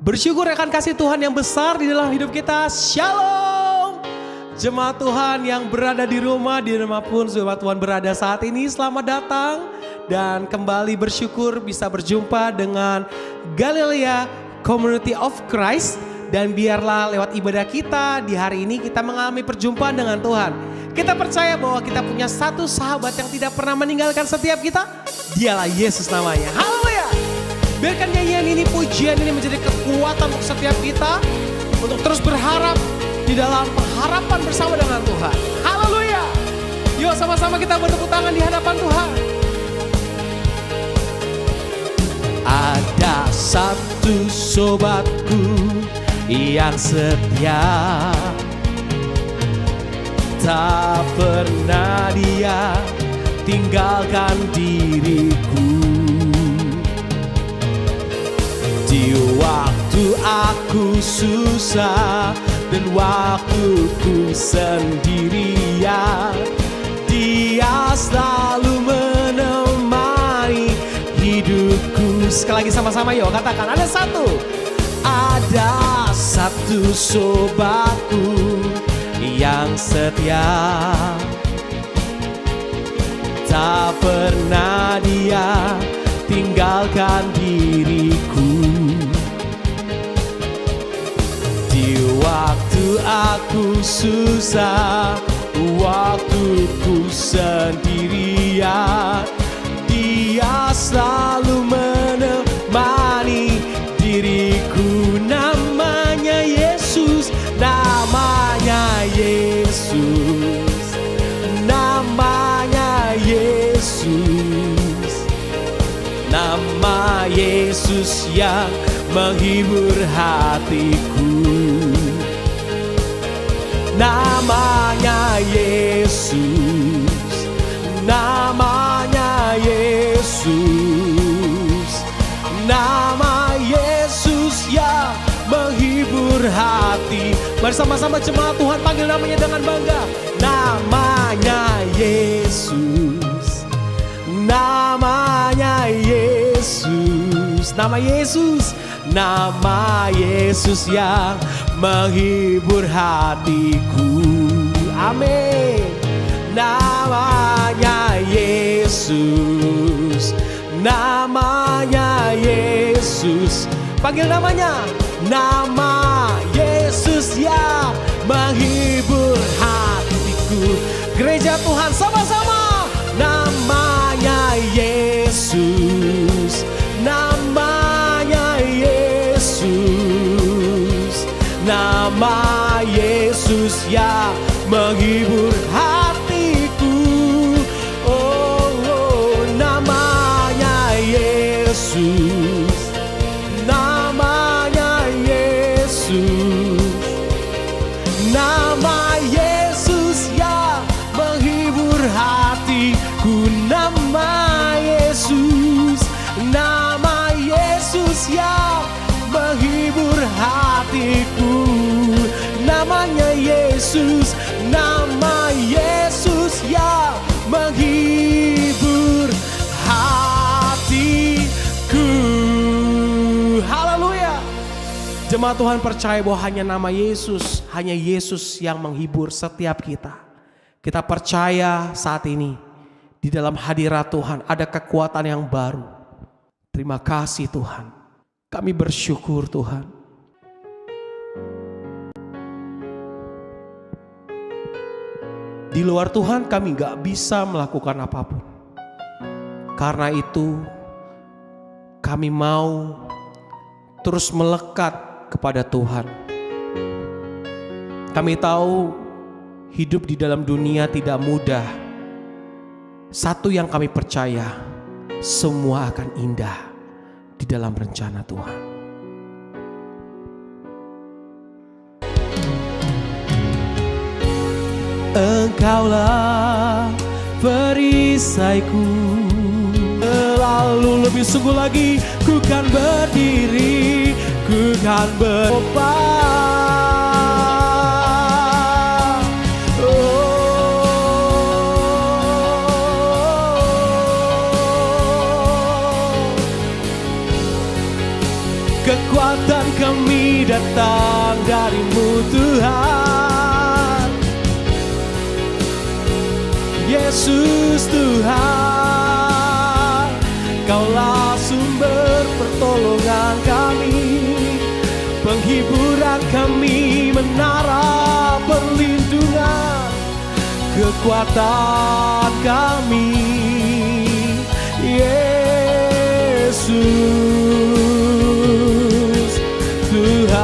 Bersyukur akan kasih Tuhan yang besar di dalam hidup kita. Shalom. Jemaat Tuhan yang berada di rumah, dimanapun jemaat Tuhan berada saat ini, selamat datang. Dan kembali bersyukur bisa berjumpa dengan Galilea Community of Christ. Dan biarlah lewat ibadah kita di hari ini kita mengalami perjumpaan dengan Tuhan. Kita percaya bahwa kita punya satu sahabat yang tidak pernah meninggalkan setiap kita. Dialah Yesus namanya. Haleluya. Biarkan nyanyian ini, pujian ini menjadi kekuatan untuk setiap kita. Untuk terus berharap di dalam pengharapan bersama dengan Tuhan. Haleluya. Yuk sama-sama kita bertepuk tangan di hadapan Tuhan. Ada satu sobatku yang setia, tak pernah dia tinggalkan diriku. Di waktu aku susah dan waktuku sendirian, dia selalu menemani hidupku. Sekali lagi sama-sama yuk katakan, ada satu sobatku yang setia, tak pernah dia tinggalkan diriku. Di waktu aku susah, waktuku sendirian, dia selalu menemani diriku. Namanya Yesus, namanya Yesus, namanya Yesus. Nama Yesus yang menghibur hatiku. Namanya Yesus, namanya Yesus, nama Yesus yang menghibur hati. Mari sama-sama jemaat Tuhan panggil namanya dengan bangga. Namanya Yesus, namanya Yesus, nama Yesus, nama Yesus yang menghibur hatiku. Amin. Namanya Yesus, namanya Yesus. Panggil namanya. Nama Yesus yang menghibur hatiku. Gereja Tuhan sama-sama. Namanya Yesus, namanya Yesus, nama Yesus yang menghibur hatiku. Oh, oh, namanya Yesus, namanya Yesus, nama Yesus yang menghibur hatiku. Nama Yesus, nama Yesus yang menghibur hatiku. Namanya Yesus, nama Yesus yang menghibur hatiku. Haleluya. Jemaat Tuhan percaya bahwa hanya nama Yesus, hanya Yesus yang menghibur setiap kita. Kita percaya saat ini di dalam hadirat Tuhan ada kekuatan yang baru. Terima kasih Tuhan. Kami bersyukur Tuhan. Di luar Tuhan kami gak bisa melakukan apapun. Karena itu kami mau terus melekat kepada Tuhan. Kami tahu hidup di dalam dunia tidak mudah. Satu yang kami percaya, semua akan indah di dalam rencana Tuhan. Engkaulah perisaiku, selalu lebih sungguh lagi ku kan berdiri, ku kan bertobat. kekuatan kami datang dari-Mu Tuhan. Yesus Tuhan, Kaulah sumber pertolongan kami, penghiburan kami, menara perlindungan, kekuatan kami, Yesus Tuhan.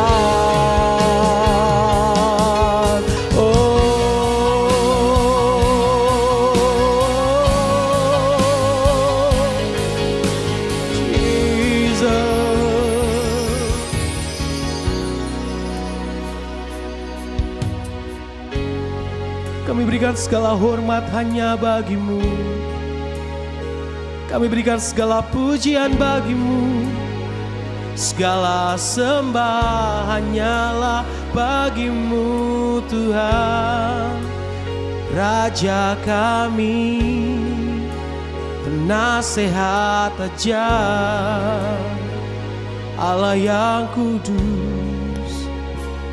Oh Jesus. Kami berikan segala hormat hanya bagi-Mu. Kami berikan segala pujian bagi-Mu. Segala sembah hanyalah bagi-Mu Tuhan. Raja kami, penasehat ajaib, Allah yang kudus,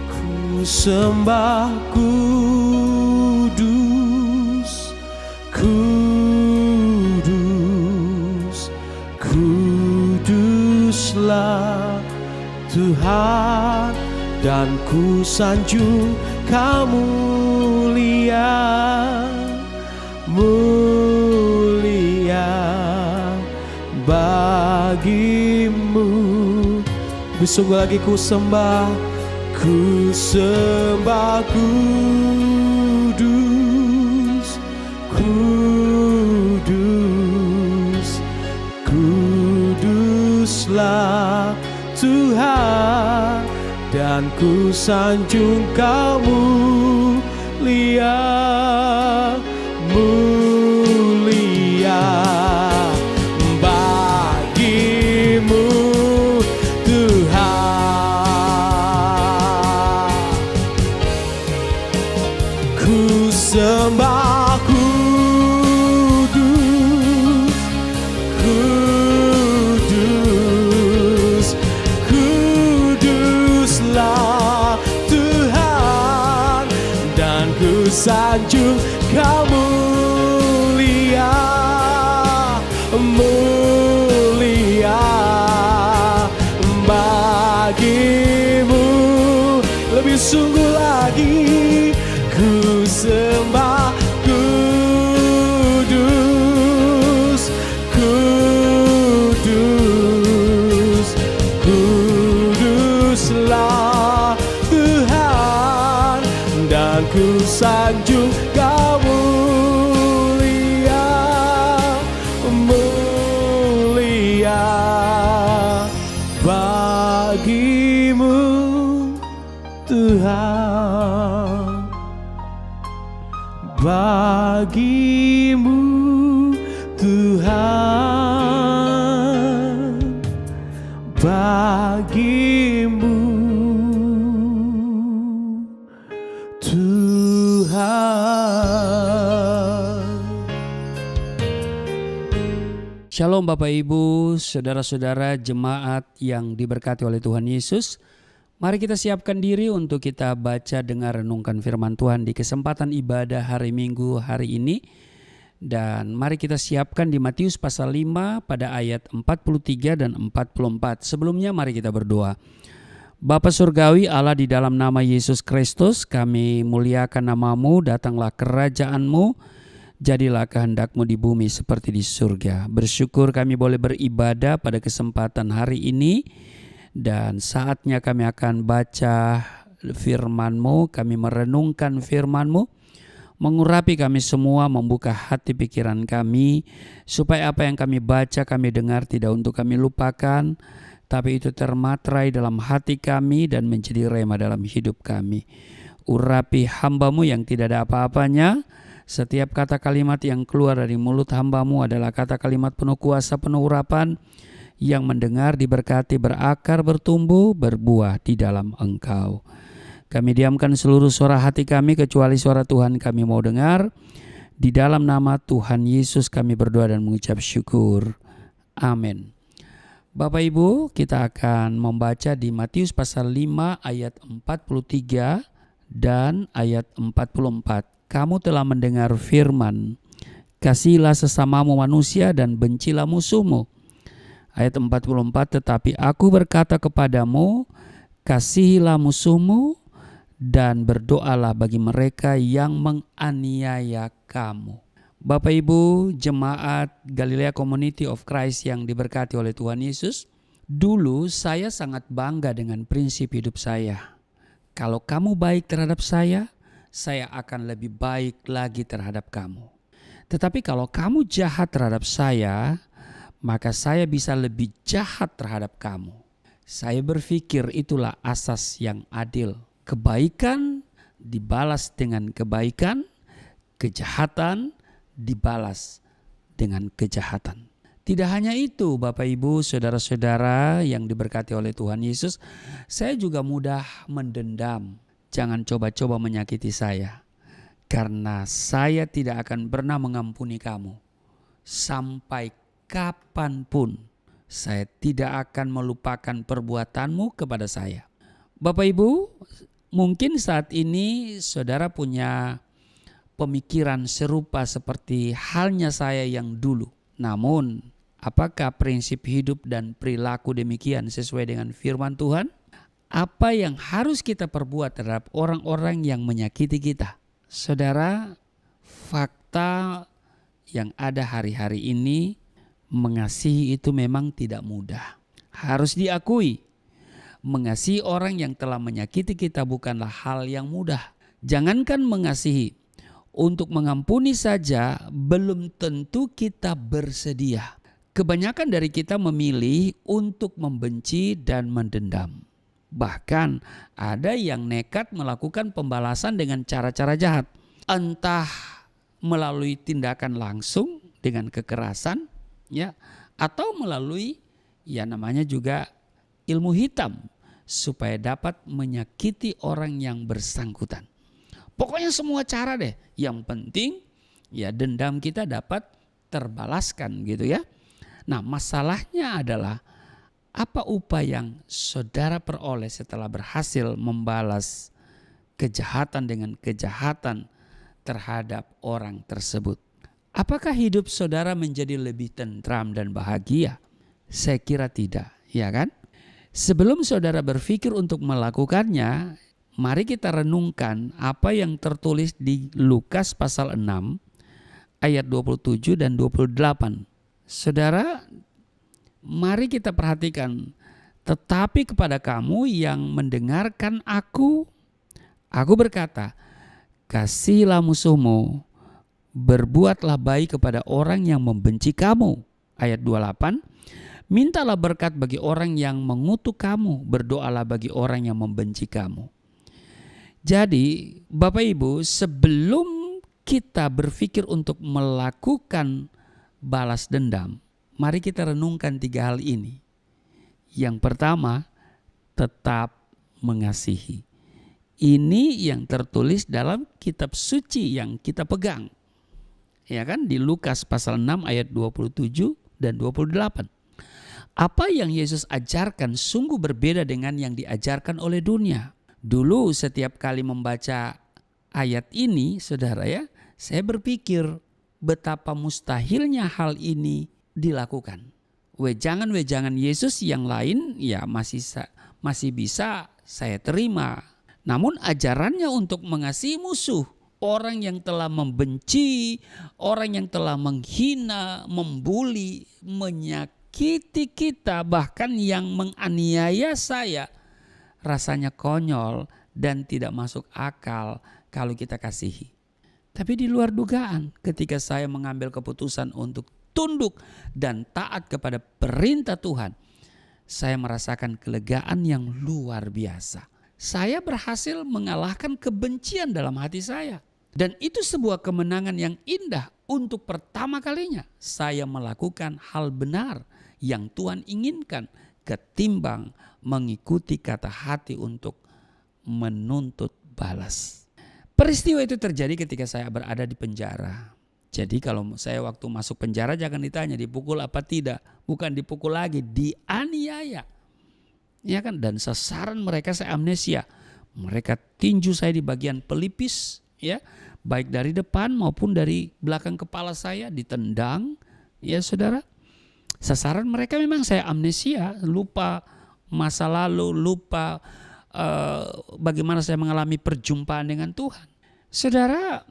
ku sembah kudus, kudus, kuduslah Tuhan, dan ku sanjung Kau mulia, mulia bagi-Mu. Sungguh lagi ku sembah kudus, kudus, kuduslah Tuhan, dan ku sanjung Kau mulia, mulia bagi-Mu Tuhan. Ku sembah kudus, kudus, kuduslah Tuhan, dan ku sanjung Kau mulia, mulia bagi-Mu. Lebih sungguh lagi ku sembah kudus, kudus, kuduslah Tuhan, dan ku sanjung Kau mulia, mulia bagi-Mu Tuhan, bagi-Mu Tuhan, bagi-Mu Tuhan. Shalom Bapak Ibu, saudara-saudara jemaat yang diberkati oleh Tuhan Yesus. Mari kita siapkan diri untuk kita baca, dengar, renungkan firman Tuhan di kesempatan ibadah hari Minggu hari ini. Dan mari kita siapkan di Matius pasal 5 pada ayat 43 dan 44. Sebelumnya mari kita berdoa. Bapa Surgawi Allah, di dalam nama Yesus Kristus kami muliakan nama-Mu, datanglah kerajaan-Mu. Jadilah kehendak-Mu di bumi seperti di surga. Bersyukur kami boleh beribadah pada kesempatan hari ini. Dan saatnya kami akan baca firman-Mu, kami merenungkan firman-Mu. Mengurapi kami semua, membuka hati pikiran kami. Supaya apa yang kami baca, kami dengar tidak untuk kami lupakan. Tapi itu termaterai dalam hati kami dan menjadi rema dalam hidup kami. Urapi hamba-Mu yang tidak ada apa-apanya. Setiap kata kalimat yang keluar dari mulut hamba-Mu adalah kata kalimat penuh kuasa, penuh urapan, yang mendengar diberkati, berakar, bertumbuh, berbuah di dalam Engkau. Kami diamkan seluruh suara hati kami kecuali suara Tuhan kami mau dengar. Di dalam nama Tuhan Yesus kami berdoa dan mengucap syukur. Amin. Bapak Ibu, kita akan membaca di Matius pasal 5 ayat 43 dan ayat 44. Kamu telah mendengar firman, kasihilah sesamamu manusia dan bencilah musuhmu. Ayat 44, tetapi aku berkata kepadamu, kasihilah musuhmu dan berdoalah bagi mereka yang menganiaya kamu. Bapak Ibu, jemaat Galilea Community of Christ yang diberkati oleh Tuhan Yesus, dulu saya sangat bangga dengan prinsip hidup saya. Kalau kamu baik terhadap saya akan lebih baik lagi terhadap kamu. Tetapi kalau kamu jahat terhadap saya, maka saya bisa lebih jahat terhadap kamu. Saya berpikir itulah asas yang adil. Kebaikan dibalas dengan kebaikan, kejahatan dibalas dengan kejahatan. Tidak hanya itu, Bapak Ibu, saudara-saudara yang diberkati oleh Tuhan Yesus, saya juga mudah mendendam. Jangan coba-coba menyakiti saya, karena saya tidak akan pernah mengampuni kamu. Sampai kapanpun saya tidak akan melupakan perbuatanmu kepada saya. Bapak Ibu, mungkin saat ini saudara punya pemikiran serupa seperti halnya saya yang dulu. Namun, apakah prinsip hidup dan perilaku demikian sesuai dengan firman Tuhan? Apa yang harus kita perbuat terhadap orang-orang yang menyakiti kita? Saudara, fakta yang ada hari-hari ini, mengasihi itu memang tidak mudah. Harus diakui, mengasihi orang yang telah menyakiti kita bukanlah hal yang mudah. Jangankan mengasihi, untuk mengampuni saja belum tentu kita bersedia. Kebanyakan dari kita memilih untuk membenci dan mendendam. Bahkan ada yang nekat melakukan pembalasan dengan cara-cara jahat. Entah melalui tindakan langsung dengan kekerasan, ya, atau melalui namanya juga ilmu hitam supaya dapat menyakiti orang yang bersangkutan. Pokoknya semua cara deh. Yang penting dendam kita dapat terbalaskan gitu ya. Nah, masalahnya adalah apa upaya yang saudara peroleh setelah berhasil membalas kejahatan dengan kejahatan terhadap orang tersebut? Apakah hidup saudara menjadi lebih tentram dan bahagia? Saya kira tidak, ya kan? Sebelum saudara berpikir untuk melakukannya, mari kita renungkan apa yang tertulis di Lukas pasal 6 ayat 27 dan 28. Saudara, mari kita perhatikan. Tetapi kepada kamu yang mendengarkan aku berkata, kasihilah musuhmu, berbuatlah baik kepada orang yang membenci kamu. Ayat 28, mintalah berkat bagi orang yang mengutuk kamu, berdoalah bagi orang yang membenci kamu. Jadi Bapak Ibu, sebelum kita berpikir untuk melakukan balas dendam, mari kita renungkan 3 hal ini. Yang pertama, tetap mengasihi. Ini yang tertulis dalam kitab suci yang kita pegang. Ya kan, di Lukas pasal 6 ayat 27 dan 28. Apa yang Yesus ajarkan sungguh berbeda dengan yang diajarkan oleh dunia. Dulu setiap kali membaca ayat ini, saudara ya, saya berpikir betapa mustahilnya hal ini dilakukan. Wejangan-wejangan Yesus yang lain masih bisa saya terima. Namun ajarannya untuk mengasihi musuh, orang yang telah membenci, orang yang telah menghina, membuli, menyakiti kita, bahkan yang menganiaya saya, rasanya konyol dan tidak masuk akal kalau kita kasihi. Tapi di luar dugaan, ketika saya mengambil keputusan untuk tunduk dan taat kepada perintah Tuhan, saya merasakan kelegaan yang luar biasa. Saya berhasil mengalahkan kebencian dalam hati saya. Dan itu sebuah kemenangan yang indah. Untuk pertama kalinya saya melakukan hal benar yang Tuhan inginkan, ketimbang mengikuti kata hati untuk menuntut balas. Peristiwa itu terjadi ketika saya berada di penjara. Jadi kalau saya waktu masuk penjara jangan ditanya dipukul apa tidak. Bukan dipukul lagi, dianiaya. Ya kan? Dan sasaran mereka saya amnesia. Mereka tinju saya di bagian pelipis, ya, baik dari depan maupun dari belakang kepala saya ditendang, ya saudara. Sasaran mereka memang saya amnesia, lupa masa lalu, lupa bagaimana saya mengalami perjumpaan dengan Tuhan. Saudara,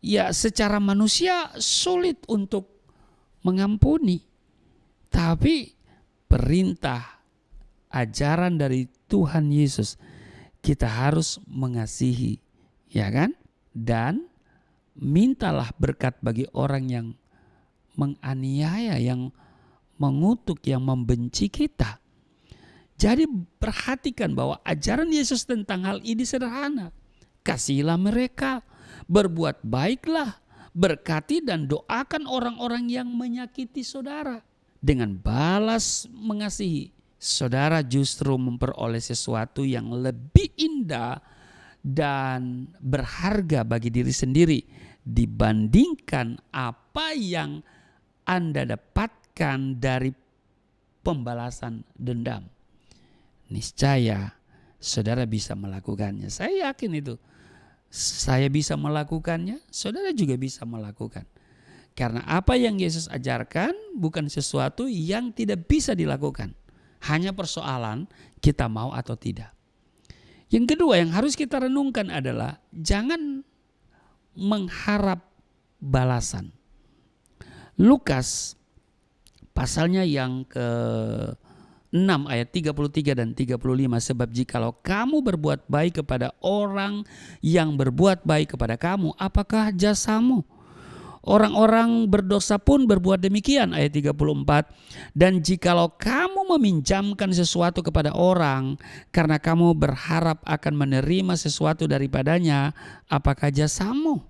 ya secara manusia sulit untuk mengampuni. Tapi perintah ajaran dari Tuhan Yesus, kita harus mengasihi, ya kan? Dan mintalah berkat bagi orang yang menganiaya, yang mengutuk, yang membenci kita. Jadi perhatikan bahwa ajaran Yesus tentang hal ini sederhana. Kasihilah mereka, berbuat baiklah, berkati dan doakan orang-orang yang menyakiti saudara. Dengan balas mengasihi, saudara justru memperoleh sesuatu yang lebih indah dan berharga bagi diri sendiri dibandingkan apa yang Anda dapatkan dari pembalasan dendam. Niscaya saudara bisa melakukannya. Saya yakin itu. Saya bisa melakukannya, saudara juga bisa melakukan. Karena apa yang Yesus ajarkan bukan sesuatu yang tidak bisa dilakukan. Hanya persoalan kita mau atau tidak. Yang kedua yang harus kita renungkan adalah jangan mengharap balasan. Lukas pasalnya yang ke-6 ayat 33 dan 35, sebab jikalau kamu berbuat baik kepada orang yang berbuat baik kepada kamu, apakah jasamu? Orang-orang berdosa pun berbuat demikian, ayat 34. Dan jikalau kamu meminjamkan sesuatu kepada orang karena kamu berharap akan menerima sesuatu daripadanya, apakah jasamu?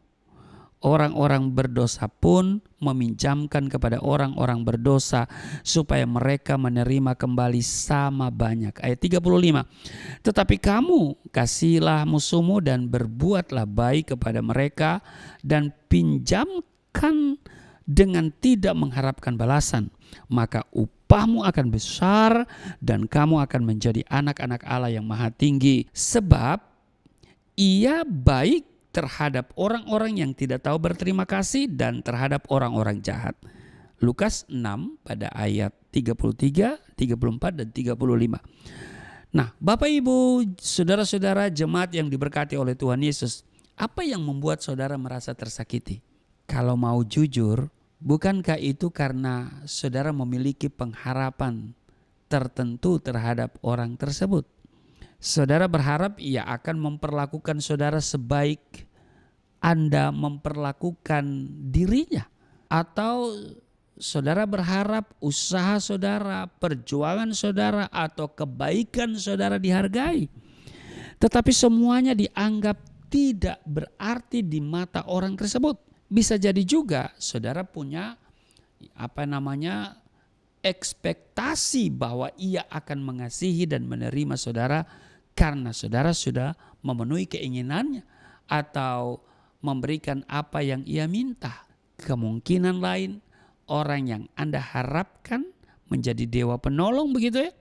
Orang-orang berdosa pun meminjamkan kepada orang-orang berdosa supaya mereka menerima kembali sama banyak. Ayat 35. Tetapi kamu kasihilah musuhmu dan berbuatlah baik kepada mereka dan pinjamkan dengan tidak mengharapkan balasan. Maka upahmu akan besar dan kamu akan menjadi anak-anak Allah yang maha tinggi. Sebab ia baik terhadap orang-orang yang tidak tahu berterima kasih dan terhadap orang-orang jahat. Lukas 6 pada ayat 33, 34 dan 35. Nah, Bapak Ibu, saudara-saudara jemaat yang diberkati oleh Tuhan Yesus, apa yang membuat saudara merasa tersakiti? Kalau mau jujur, bukankah itu karena saudara memiliki pengharapan tertentu terhadap orang tersebut? Saudara berharap ia akan memperlakukan saudara sebaik Anda memperlakukan dirinya. Atau saudara berharap usaha saudara, perjuangan saudara atau kebaikan saudara dihargai. Tetapi semuanya dianggap tidak berarti di mata orang tersebut. Bisa jadi juga saudara punya ekspektasi bahwa ia akan mengasihi dan menerima saudara karena saudara sudah memenuhi keinginannya atau memberikan apa yang ia minta. Kemungkinan lain orang yang Anda harapkan menjadi dewa penolong begitu ya,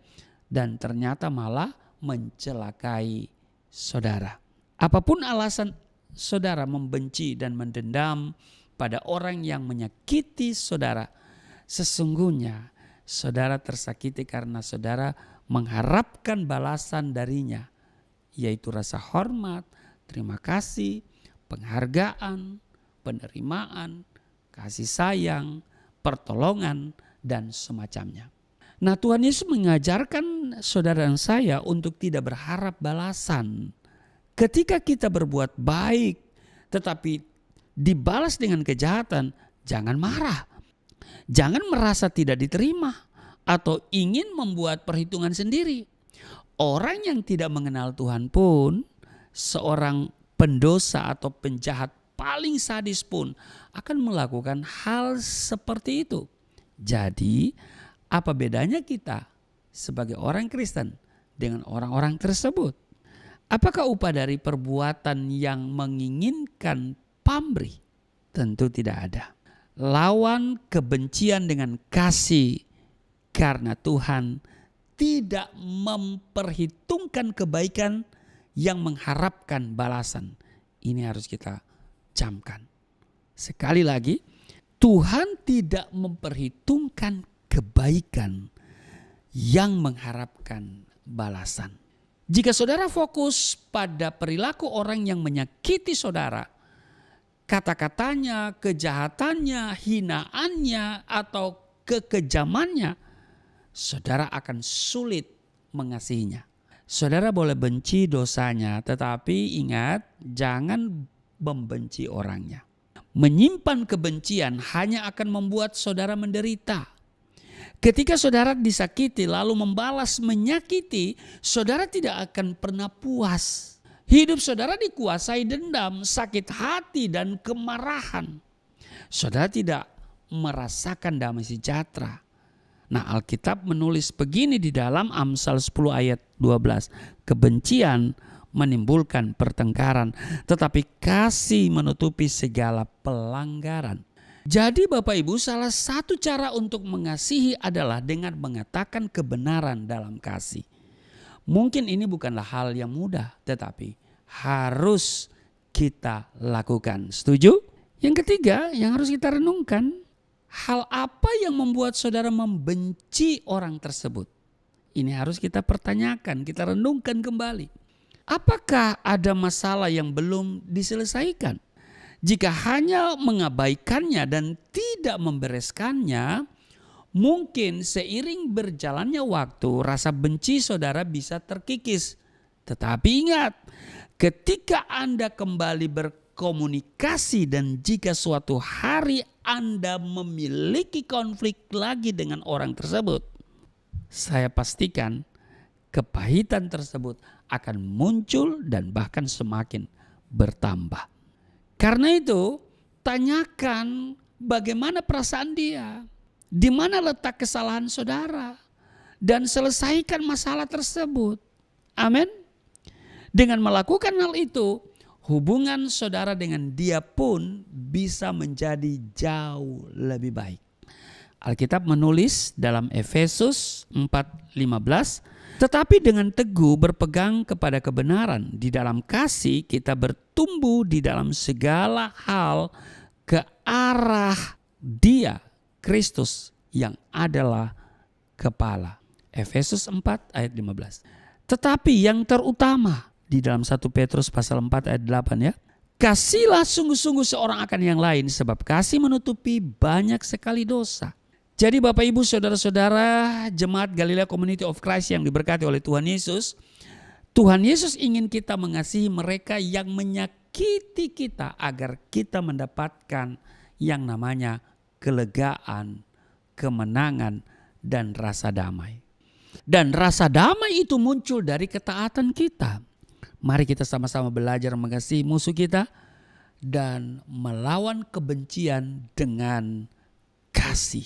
dan ternyata malah mencelakai saudara. Apapun alasan saudara membenci dan mendendam pada orang yang menyakiti saudara, sesungguhnya saudara tersakiti karena saudara mengharapkan balasan darinya, yaitu rasa hormat, terima kasih, penghargaan, penerimaan, kasih sayang, pertolongan, dan semacamnya. Nah, Tuhan Yesus mengajarkan saudara dan saya untuk tidak berharap balasan. Ketika kita berbuat baik tetapi dibalas dengan kejahatan, jangan marah. Jangan merasa tidak diterima atau ingin membuat perhitungan sendiri. Orang yang tidak mengenal Tuhan pun, seorang pendosa atau penjahat paling sadis pun akan melakukan hal seperti itu. Jadi, apa bedanya kita sebagai orang Kristen dengan orang-orang tersebut? Apakah upah dari perbuatan yang menginginkan pamrih? Tentu tidak ada. Lawan kebencian dengan kasih, karena Tuhan tidak memperhitungkan kebaikan yang mengharapkan balasan. Ini harus kita camkan. Sekali lagi, Tuhan tidak memperhitungkan kebaikan yang mengharapkan balasan. Jika saudara fokus pada perilaku orang yang menyakiti saudara, kata-katanya, kejahatannya, hinaannya, atau kekejamannya, saudara akan sulit mengasihinya. Saudara boleh benci dosanya, tetapi ingat, jangan membenci orangnya. Menyimpan kebencian hanya akan membuat saudara menderita. Ketika saudara disakiti lalu membalas menyakiti, saudara tidak akan pernah puas. Hidup saudara dikuasai dendam, sakit hati, dan kemarahan. Saudara tidak merasakan damai sejahtera. Nah, Alkitab menulis begini di dalam Amsal 10 ayat 12. Kebencian menimbulkan pertengkaran, tetapi kasih menutupi segala pelanggaran. Jadi Bapak Ibu, salah satu cara untuk mengasihi adalah dengan mengatakan kebenaran dalam kasih. Mungkin ini bukanlah hal yang mudah, tetapi harus kita lakukan. Setuju? Yang ketiga yang harus kita renungkan, hal apa yang membuat saudara membenci orang tersebut? Ini harus kita pertanyakan, kita renungkan kembali. Apakah ada masalah yang belum diselesaikan? Jika hanya mengabaikannya dan tidak membereskannya, mungkin seiring berjalannya waktu rasa benci saudara bisa terkikis. Tetapi ingat, ketika Anda kembali berkomunikasi dan jika suatu hari Anda memiliki konflik lagi dengan orang tersebut, saya pastikan kepahitan tersebut akan muncul dan bahkan semakin bertambah. Karena itu, tanyakan bagaimana perasaan dia, di mana letak kesalahan saudara, dan selesaikan masalah tersebut. Amin. Dengan melakukan hal itu, hubungan saudara dengan dia pun bisa menjadi jauh lebih baik. Alkitab menulis dalam Efesus 4:15, tetapi dengan teguh berpegang kepada kebenaran, di dalam kasih kita bertumbuh di dalam segala hal ke arah Dia, Kristus yang adalah kepala. Efesus 4 ayat 15. Tetapi yang terutama di dalam 1 Petrus pasal 4 ayat 8 ya. Kasihlah sungguh-sungguh seorang akan yang lain, sebab kasih menutupi banyak sekali dosa. Jadi Bapak Ibu Saudara-saudara jemaat Galilea Community of Christ yang diberkati oleh Tuhan Yesus ingin kita mengasihi mereka yang menyakiti kita agar kita mendapatkan yang namanya kelegaan, kemenangan, dan rasa damai. Dan rasa damai itu muncul dari ketaatan kita. Mari kita sama-sama belajar mengasihi musuh kita dan melawan kebencian dengan kasih.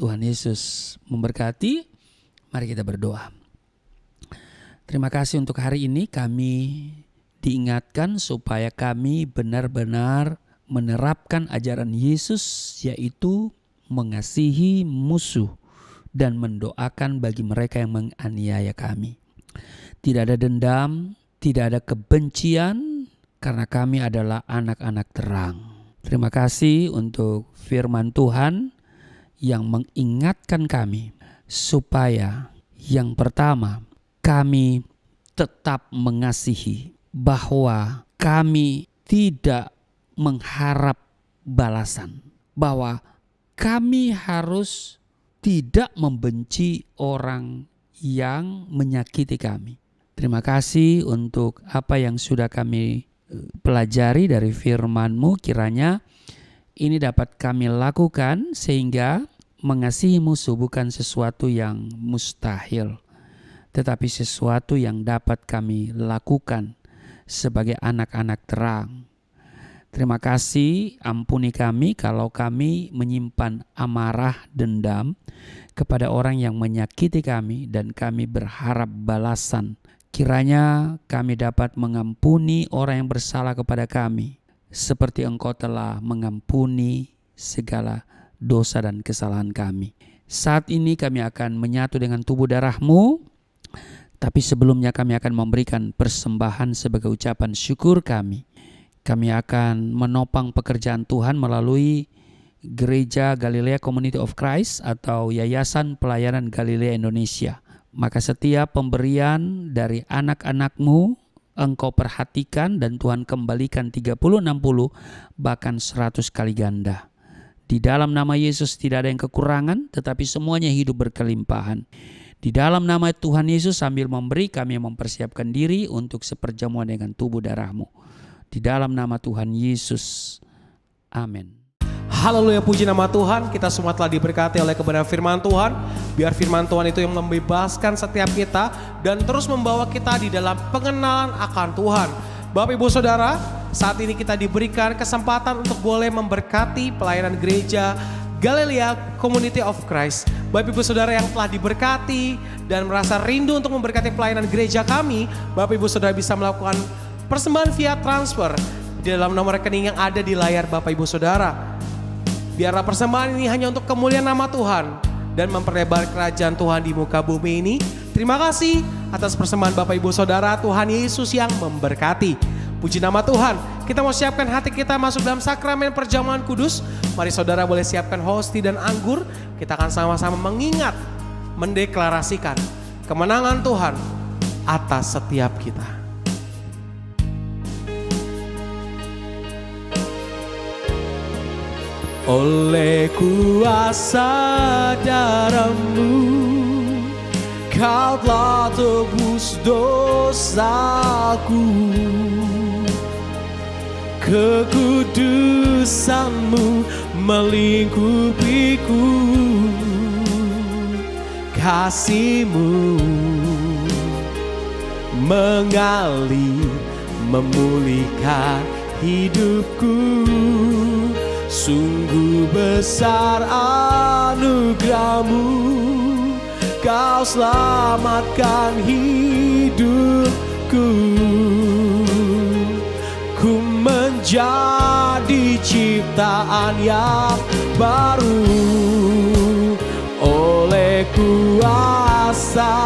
Tuhan Yesus memberkati. Mari kita berdoa. Terima kasih untuk hari ini kami diingatkan supaya kami benar-benar menerapkan ajaran Yesus, yaitu mengasihi musuh dan mendoakan bagi mereka yang menganiaya kami. Tidak ada dendam, tidak ada kebencian, karena kami adalah anak-anak terang. Terima kasih untuk firman Tuhan yang mengingatkan kami supaya yang pertama kami tetap mengasihi, bahwa kami tidak mengharap balasan, bahwa kami harus tidak membenci orang yang menyakiti kami. Terima kasih untuk apa yang sudah kami pelajari dari firman-Mu. Kiranya ini dapat kami lakukan sehingga mengasihi musuh bukan sesuatu yang mustahil, tetapi sesuatu yang dapat kami lakukan sebagai anak-anak terang. Terima kasih, ampuni kami kalau kami menyimpan amarah, dendam kepada orang yang menyakiti kami dan kami berharap balasan. Kiranya kami dapat mengampuni orang yang bersalah kepada kami seperti Engkau telah mengampuni segala dosa dan kesalahan kami. Saat ini kami akan menyatu dengan tubuh darah-Mu, tapi sebelumnya kami akan memberikan persembahan sebagai ucapan syukur kami. Kami akan menopang pekerjaan Tuhan melalui Gereja Galilea Community of Christ atau Yayasan Pelayanan Galilea Indonesia. Maka setiap pemberian dari anak-anak-Mu Engkau perhatikan dan Tuhan kembalikan 30, 60, bahkan 100 kali ganda. Di dalam nama Yesus tidak ada yang kekurangan, tetapi semuanya hidup berkelimpahan. Di dalam nama Tuhan Yesus sambil memberi kami mempersiapkan diri untuk seperjamuan dengan tubuh darah-Mu. Di dalam nama Tuhan Yesus. Amin. Haleluya, puji nama Tuhan. Kita semua telah diberkati oleh kebenaran firman Tuhan. Biar firman Tuhan itu yang membebaskan setiap kita dan terus membawa kita di dalam pengenalan akan Tuhan. Bapak Ibu Saudara, saat ini kita diberikan kesempatan untuk boleh memberkati pelayanan gereja Galilea Community of Christ. Bapak Ibu Saudara yang telah diberkati dan merasa rindu untuk memberkati pelayanan gereja kami, Bapak Ibu Saudara bisa melakukan persembahan via transfer di dalam nomor rekening yang ada di layar Bapak Ibu Saudara. Biarlah persembahan ini hanya untuk kemuliaan nama Tuhan dan memperlebar kerajaan Tuhan di muka bumi ini. Terima kasih atas persembahan Bapak Ibu Saudara. Tuhan Yesus yang memberkati. Puji nama Tuhan. Kita mau siapkan hati kita masuk dalam sakramen perjamuan kudus. Mari saudara boleh siapkan hosti dan anggur. Kita akan sama-sama mengingat, mendeklarasikan kemenangan Tuhan atas setiap kita. Oleh kuasa darah-Mu, Kau telah tebus dosaku. Kekudusan-Mu melingkupiku. Kasih-Mu mengalir, memulihkan hidupku. Sungguh besar anugerah-Mu, Kau selamatkan hidupku. Ku menjadi ciptaan yang baru oleh kuasa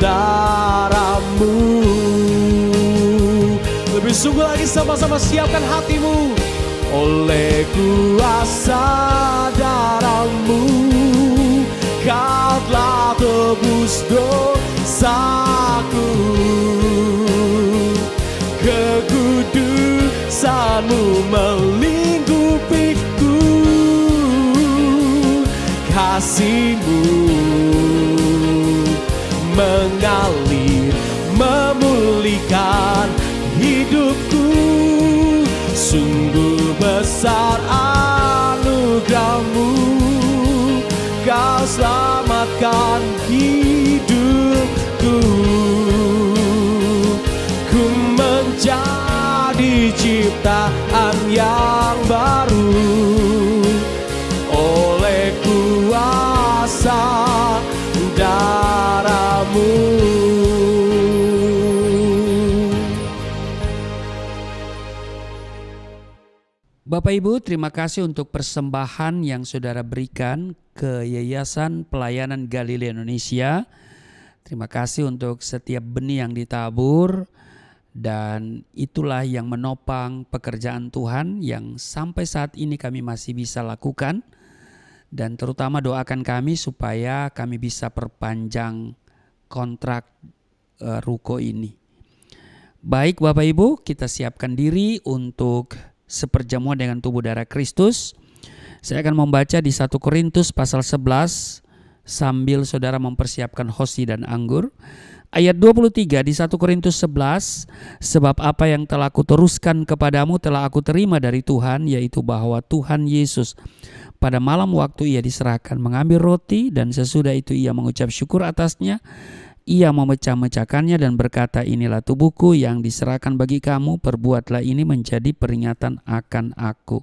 darah-Mu. Lebih sungguh lagi, sama-sama siapkan hatimu. Oleh kuasa darah-Mu, Kau telah tebus dosaku. Kekudusan-Mu melingkupiku. Kasih-Mu mengalir, memulihkan hidupku. Sungguh besar anugerah-Mu, Kau selamatkan hidupku. Ku menjadi ciptaan yang baru oleh kuasa darah-Mu. Bapak Ibu, terima kasih untuk persembahan yang saudara berikan ke Yayasan Pelayanan Galilea Indonesia. Terima kasih untuk setiap benih yang ditabur, dan itulah yang menopang pekerjaan Tuhan yang sampai saat ini kami masih bisa lakukan. Dan terutama doakan kami supaya kami bisa perpanjang kontrak ruko ini. Baik Bapak Ibu, kita siapkan diri untuk seperjamuan dengan tubuh darah Kristus. Saya akan membaca di 1 Korintus pasal 11 sambil saudara mempersiapkan hosti dan anggur. Ayat 23 di 1 Korintus 11, sebab apa yang telah aku teruskan kepadamu telah aku terima dari Tuhan, yaitu bahwa Tuhan Yesus pada malam waktu ia diserahkan mengambil roti, dan sesudah itu ia mengucap syukur atasnya. Ia memecah-mecahkannya dan berkata, inilah tubuhku yang diserahkan bagi kamu, perbuatlah ini menjadi peringatan akan aku.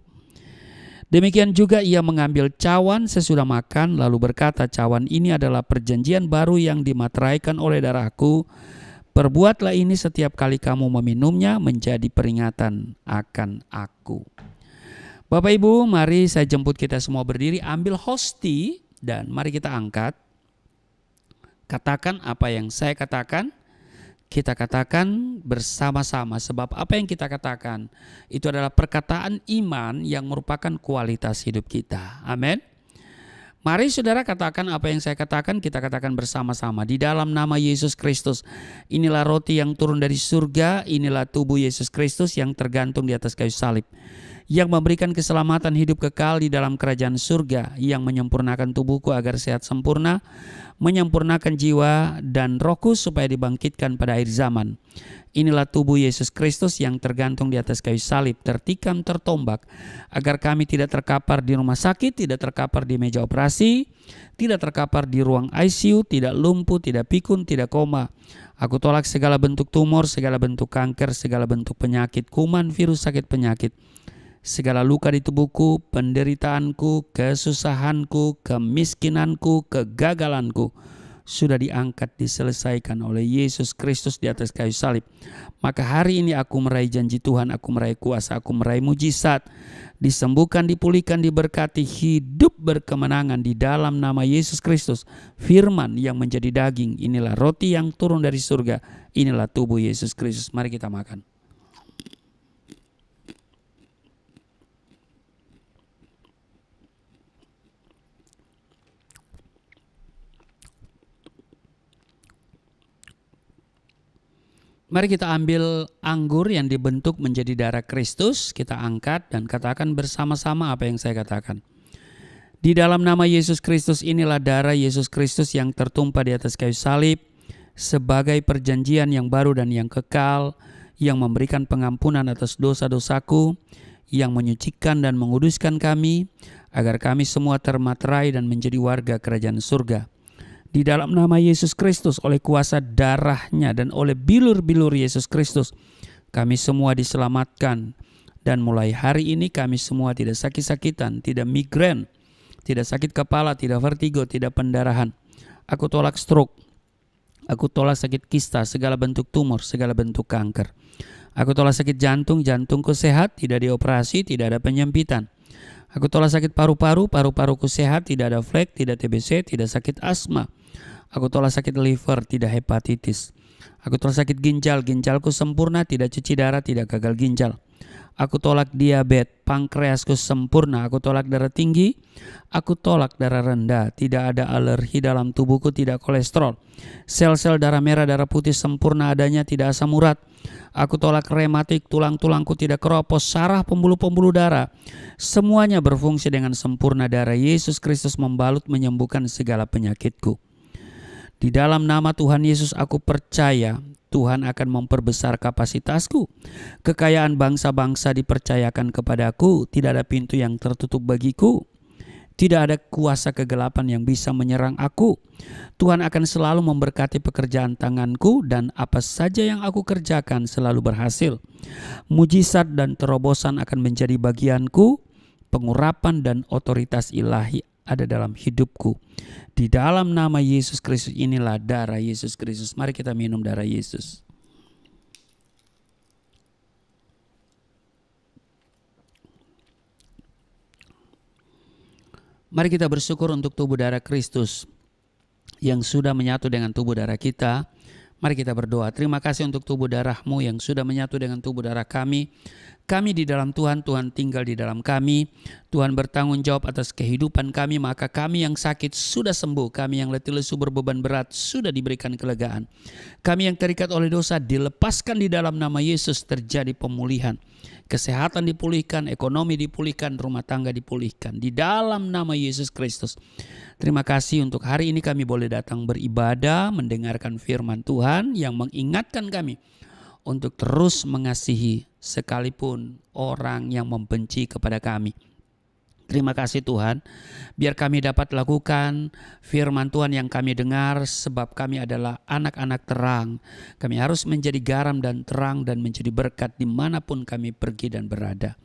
Demikian juga ia mengambil cawan sesudah makan, lalu berkata, cawan ini adalah perjanjian baru yang dimateraikan oleh darahku. Perbuatlah ini setiap kali kamu meminumnya menjadi peringatan akan aku. Bapak Ibu, mari saya jemput kita semua berdiri, ambil hosti dan mari kita angkat. Katakan apa yang saya katakan, kita katakan bersama-sama, sebab apa yang kita katakan itu adalah perkataan iman yang merupakan kualitas hidup kita. Amin. Mari saudara katakan apa yang saya katakan, kita katakan bersama-sama. Di dalam nama Yesus Kristus, inilah roti yang turun dari surga, inilah tubuh Yesus Kristus yang tergantung di atas kayu salib, yang memberikan keselamatan hidup kekal di dalam kerajaan surga, yang menyempurnakan tubuhku agar sehat sempurna, menyempurnakan jiwa dan rohku supaya dibangkitkan pada akhir zaman. Inilah tubuh Yesus Kristus yang tergantung di atas kayu salib, tertikam, tertombak, agar kami tidak terkapar di rumah sakit, tidak terkapar di meja operasi, tidak terkapar di ruang ICU, tidak lumpuh, tidak pikun, tidak koma. Aku tolak segala bentuk tumor, segala bentuk kanker, segala bentuk penyakit, kuman, virus, sakit penyakit. Segala luka di tubuhku, penderitaanku, kesusahanku, kemiskinanku, kegagalanku sudah diangkat, diselesaikan oleh Yesus Kristus di atas kayu salib. Maka hari ini aku meraih janji Tuhan, aku meraih kuasa, aku meraih mujizat, disembuhkan, dipulihkan, diberkati, hidup berkemenangan di dalam nama Yesus Kristus. Firman yang menjadi daging, inilah roti yang turun dari surga, inilah tubuh Yesus Kristus. Mari kita makan. Mari kita ambil anggur yang dibentuk menjadi darah Kristus, kita angkat dan katakan bersama-sama apa yang saya katakan. Di dalam nama Yesus Kristus, inilah darah Yesus Kristus yang tertumpah di atas kayu salib sebagai perjanjian yang baru dan yang kekal, yang memberikan pengampunan atas dosa-dosaku, yang menyucikan dan menguduskan kami, agar kami semua termaterai dan menjadi warga kerajaan surga. Di dalam nama Yesus Kristus, oleh kuasa darahnya dan oleh bilur-bilur Yesus Kristus, kami semua diselamatkan. Dan mulai hari ini kami semua tidak sakit-sakitan, tidak migrain, tidak sakit kepala, tidak vertigo, tidak pendarahan. Aku tolak stroke, aku tolak sakit kista, segala bentuk tumor, segala bentuk kanker. Aku tolak sakit jantung, jantungku sehat, tidak dioperasi, tidak ada penyempitan. Aku tolak sakit paru-paru, paru-paruku sehat, tidak ada flek, tidak TBC, tidak sakit asma. Aku tolak sakit liver, tidak hepatitis. Aku tolak sakit ginjal, ginjalku sempurna, tidak cuci darah, tidak gagal ginjal. Aku tolak diabetes, pankreasku sempurna. Aku tolak darah tinggi, aku tolak darah rendah. Tidak ada alergi dalam tubuhku, tidak kolesterol. Sel-sel darah merah, darah putih sempurna adanya, tidak asam urat. Aku tolak rematik, tulang-tulangku tidak keropos, saraf, pembuluh-pembuluh darah. Semuanya berfungsi dengan sempurna. Darah Yesus Kristus membalut, menyembuhkan segala penyakitku. Di dalam nama Tuhan Yesus aku percaya Tuhan akan memperbesar kapasitasku. Kekayaan bangsa-bangsa dipercayakan kepadaku. Tidak ada pintu yang tertutup bagiku. Tidak ada kuasa kegelapan yang bisa menyerang aku. Tuhan akan selalu memberkati pekerjaan tanganku, dan apa saja yang aku kerjakan selalu berhasil. Mujizat dan terobosan akan menjadi bagianku. Pengurapan dan otoritas ilahi ada dalam hidupku. Di dalam nama Yesus Kristus, inilah darah Yesus Kristus. Mari kita minum darah Yesus. Mari kita bersyukur untuk tubuh darah Kristus yang sudah menyatu dengan tubuh darah kita. Mari kita berdoa. Terima kasih untuk tubuh darah-Mu yang sudah menyatu dengan tubuh darah kami. Kami di dalam Tuhan, Tuhan tinggal di dalam kami. Tuhan bertanggung jawab atas kehidupan kami, maka kami yang sakit sudah sembuh. Kami yang letih lesu berbeban berat sudah diberikan kelegaan. Kami yang terikat oleh dosa dilepaskan di dalam nama Yesus, terjadi pemulihan. Kesehatan dipulihkan, ekonomi dipulihkan, rumah tangga dipulihkan. Di dalam nama Yesus Kristus. Terima kasih untuk hari ini kami boleh datang beribadah, mendengarkan firman Tuhan yang mengingatkan kami untuk terus mengasihi sekalipun orang yang membenci kepada kami. Terima kasih Tuhan, biar kami dapat lakukan firman Tuhan yang kami dengar, sebab kami adalah anak-anak terang. Kami harus menjadi garam dan terang dan menjadi berkat dimanapun kami pergi dan berada.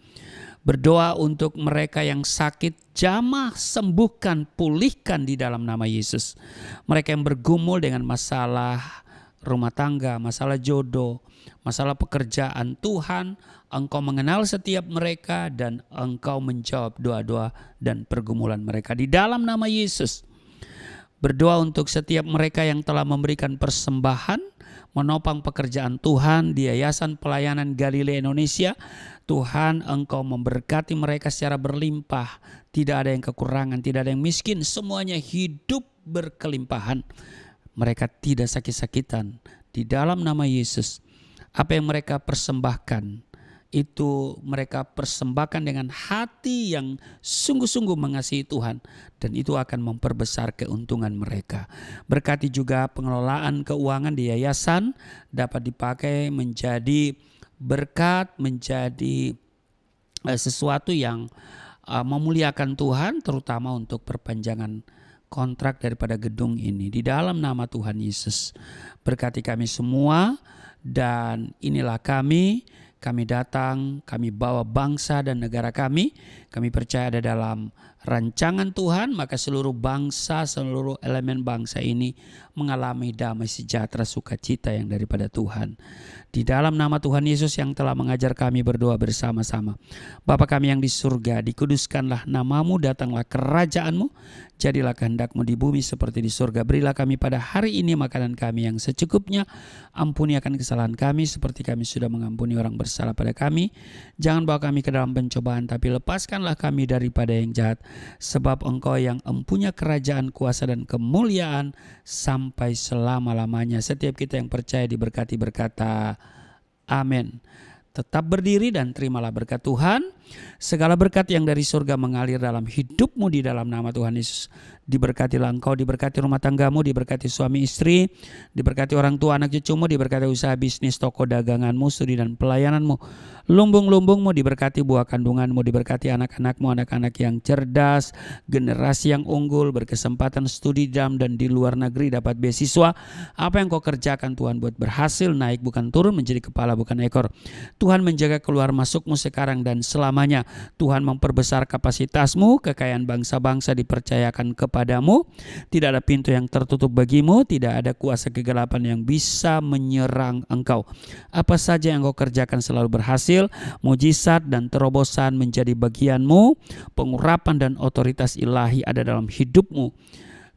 Berdoa untuk mereka yang sakit, jamah, sembuhkan, pulihkan di dalam nama Yesus. Mereka yang bergumul dengan masalah rumah tangga, masalah jodoh, masalah pekerjaan. Tuhan, Engkau mengenal setiap mereka dan Engkau menjawab doa-doa dan pergumulan mereka. Di dalam nama Yesus, berdoa untuk setiap mereka yang telah memberikan persembahan, menopang pekerjaan Tuhan di Yayasan Pelayanan Galilea Indonesia. Tuhan, Engkau memberkati mereka secara berlimpah. Tidak ada yang kekurangan, tidak ada yang miskin. Semuanya hidup berkelimpahan. Mereka tidak sakit-sakitan. Di dalam nama Yesus, apa yang mereka persembahkan, itu mereka persembahkan dengan hati yang sungguh-sungguh mengasihi Tuhan, dan itu akan memperbesar keuntungan mereka. Berkati juga pengelolaan keuangan di yayasan dapat dipakai menjadi berkat, menjadi sesuatu yang memuliakan Tuhan, terutama untuk perpanjangan kontrak daripada gedung ini. Di dalam nama Tuhan Yesus, berkati kami semua, dan inilah kami datang, kami bawa bangsa dan negara kami. Kami percaya ada dalam rancangan Tuhan, maka seluruh bangsa, seluruh elemen bangsa ini mengalami damai sejahtera sukacita yang daripada Tuhan. Di dalam nama Tuhan Yesus yang telah mengajar kami berdoa bersama-sama. Bapa kami yang di surga, dikuduskanlah namamu, datanglah kerajaanmu, jadilah kehendak-Mu di bumi seperti di surga. Berilah kami pada hari ini makanan kami yang secukupnya. Ampuni akan kesalahan kami seperti kami sudah mengampuni orang bersalah pada kami. Jangan bawa kami ke dalam pencobaan, tapi lepaskanlah kami daripada yang jahat. Sebab Engkau yang empunya kerajaan, kuasa dan kemuliaan sampai selama-lamanya. Setiap kita yang percaya diberkati berkata amin. Tetap berdiri dan terimalah berkat Tuhan. Segala berkat yang dari surga mengalir dalam hidupmu di dalam nama Tuhan Yesus. Diberkatilah engkau, diberkati rumah tanggamu, diberkati suami istri, diberkati orang tua anak cucumu, diberkati usaha bisnis, toko daganganmu, studi dan pelayananmu. Lumbung-lumbungmu diberkati, buah kandunganmu diberkati, anak-anakmu, anak-anak yang cerdas, generasi yang unggul, berkesempatan studi di dalam dan di luar negeri, dapat beasiswa. Apa yang kau kerjakan Tuhan buat berhasil, naik bukan turun, menjadi kepala bukan ekor. Tuhan menjaga keluar masukmu sekarang dan selamanya. Tuhan memperbesar kapasitasmu, kekayaan bangsa-bangsa dipercayakan kepadamu. Tidak ada pintu yang tertutup bagimu, tidak ada kuasa kegelapan yang bisa menyerang engkau. Apa saja yang kau kerjakan selalu berhasil, mujizat dan terobosan menjadi bagianmu, pengurapan dan otoritas ilahi ada dalam hidupmu.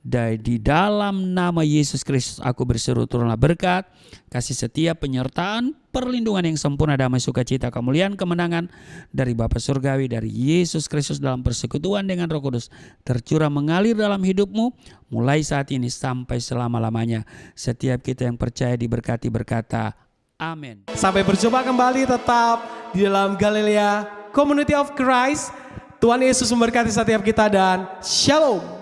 Dan di dalam nama Yesus Kristus aku berseru, turunlah berkat, kasih setia, penyertaan, perlindungan yang sempurna, damai, sukacita, kemuliaan, kemenangan dari Bapa Surgawi, dari Yesus Kristus dalam persekutuan dengan Roh Kudus tercurah mengalir dalam hidupmu mulai saat ini sampai selama-lamanya. Setiap kita yang percaya diberkati berkata amin. Sampai berjumpa kembali tetap di dalam Galilea Community of Christ. Tuhan Yesus memberkati setiap kita dan shalom.